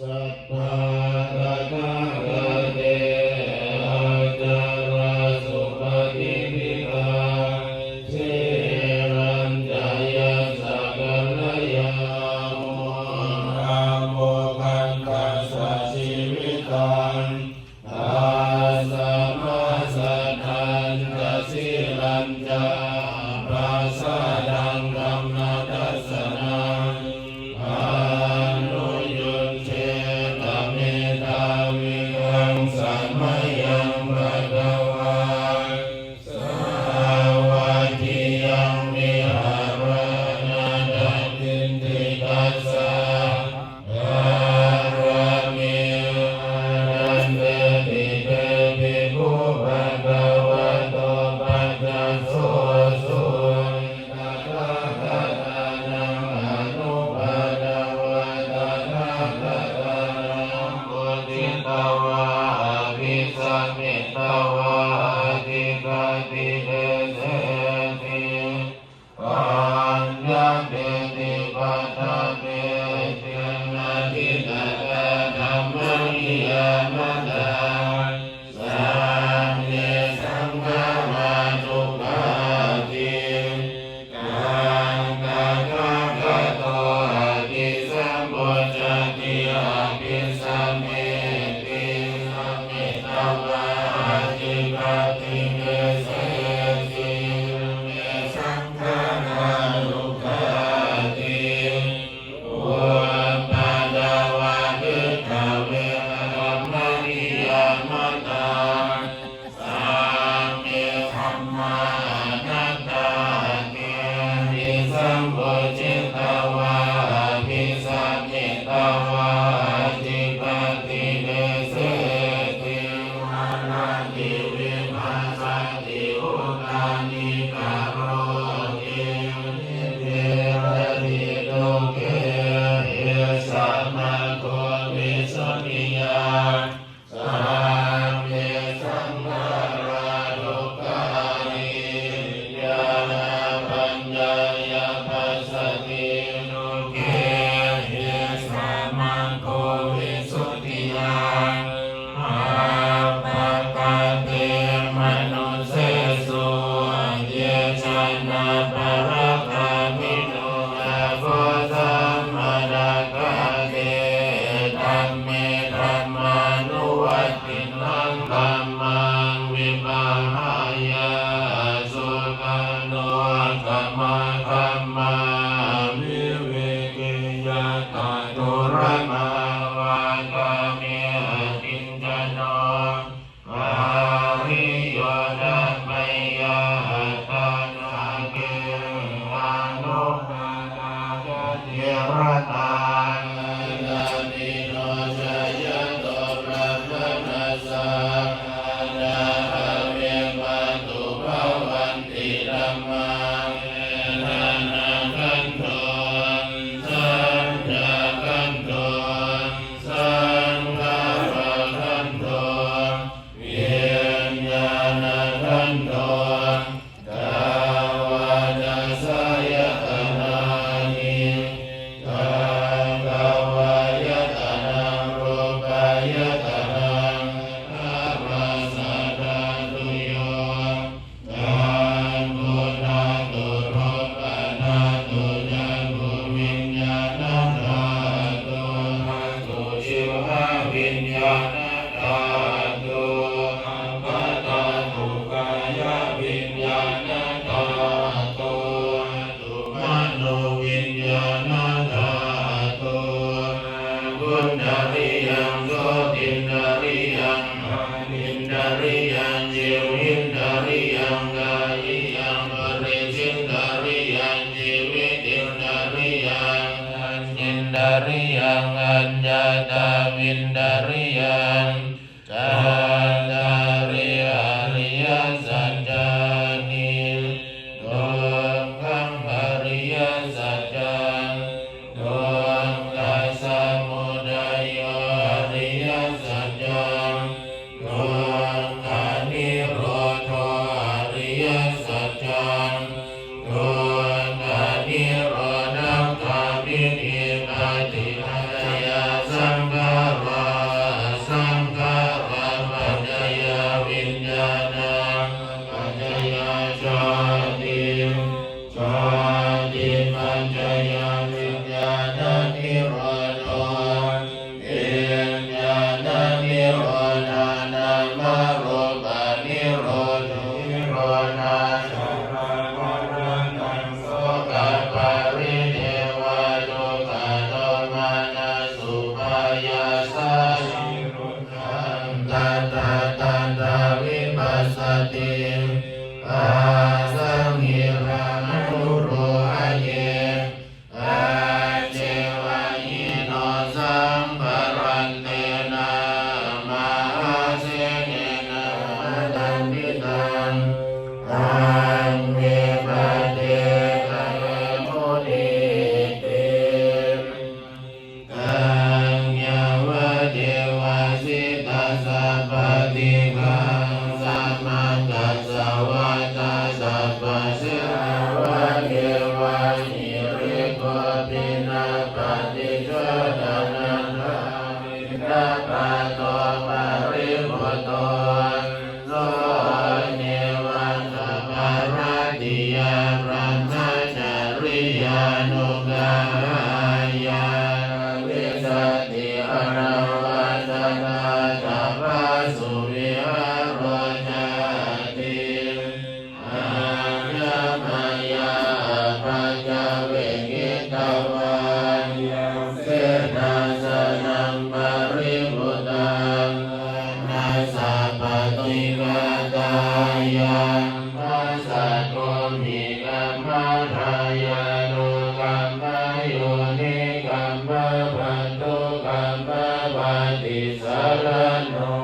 สัพพะระกะระเตอาจาราสุปฏิปิกาเชรัญจายาสักกลยาโมราโมคันตัสสะชีวิตังอาสัมมาสัทธันจะสิลัญจาปราสาดังธัมมทัสสนังอานุยุนเชตเมตาวิหังสัมมยังภะคะวาสาวาทิยังวิหารณดัตตินติกัสสะอารามิรันเตติเตปิภูภะคะวะโตปัจจโสสุตถาคตานังอนุภาณวะตถาคตานังปุถิตวะอภิสัมมิตวะอธิกาติเดเสติปัญญาเปติปัฏฐาเปตินาทิตตะธัมมังอิยามะตังสัมเนสังฆามาตุภาติกังกังกังกะโตอะติสัมโพชติอะภิสัมเมติสัมมิตวะอะธิกาติเดเสติเมสังฆานานุภาติอุปปาดาวะภิกขเวธัมมังอิยามะตังสัมเมธัมมานัตตาเกหิสัมโพชิตวะอภิสัมมิตวะอธิปติเดเสติมานาติวิภัสสติอุตานิกะโรตินิเทระติโลเกเอสัมมาโควิสุทธิยาสัมเมสังฆารานุกานิญาณปัญญายาปัสสติโลเกเอสัมมาโควิสุทธิยาอาภะคะเตมนุเสสุเยชันนาปะระคามิโนอาโภธัมมนาคาเตธัมเมธัมมานุวัตตินังธัมมังวิภาหายาสุขันโนกัมมะคัมมาวิเวกิยาตาตุระมาวากามิอตินจโนอาริโยนะมัยยะตานาเกอานุปาทาเทระตานานิโนชยโตพระมนัสสะนาเวมาตุภวันติธัมมังนานาคันโตสัจจะคันโตสังฆาคันโตวิญญาณคันโตกาวาจาสายตนานิกาวายตนารูปายตนาอาภัสสะธาตุโยกันตุนาตุโรปนาตุจักขุวิญญาณธาตุหัตถุชิวหวิญญาณธาตุอัปปะทาตุกายวิญญาณธาตุตุมโนวิญญาณธาตุบุญดาริยังโสตินดาริยังอินดาริยังจิวินดาริยังกายิยังปริชินดาริยังจิวิตินดาริยังอัญญินดาริยังอัญญาตาวินดาริยังจาตาริอริยสัจจานิโลกังอริยสัจจังโลกัสสมุทัยโยอริยสัจจังโลกานิโรธอริยสัจจังโลกานิโรธคามินิปฏิหายาสังฆา งยาวเทวาสิตาสัพพติกังสัมมากัสสวะตาสัพพะสิวะเทวานิริโกปินาปฏิโชตนันทามินาปะโตปะริมุตโตโสเนวันตปาราติยาพระมจาริยานุกายาวิสัตติอรวัตตาสัพพะสุวิหารจติอาญามายาปัญจเวกิตวายังเสนาสนังปริมุตังนาสัพพติกาตายังมัสสะโกมิกัมมะทายานุกัมมะโยนิกัมมะพันธุกัมมะปฏิสารโน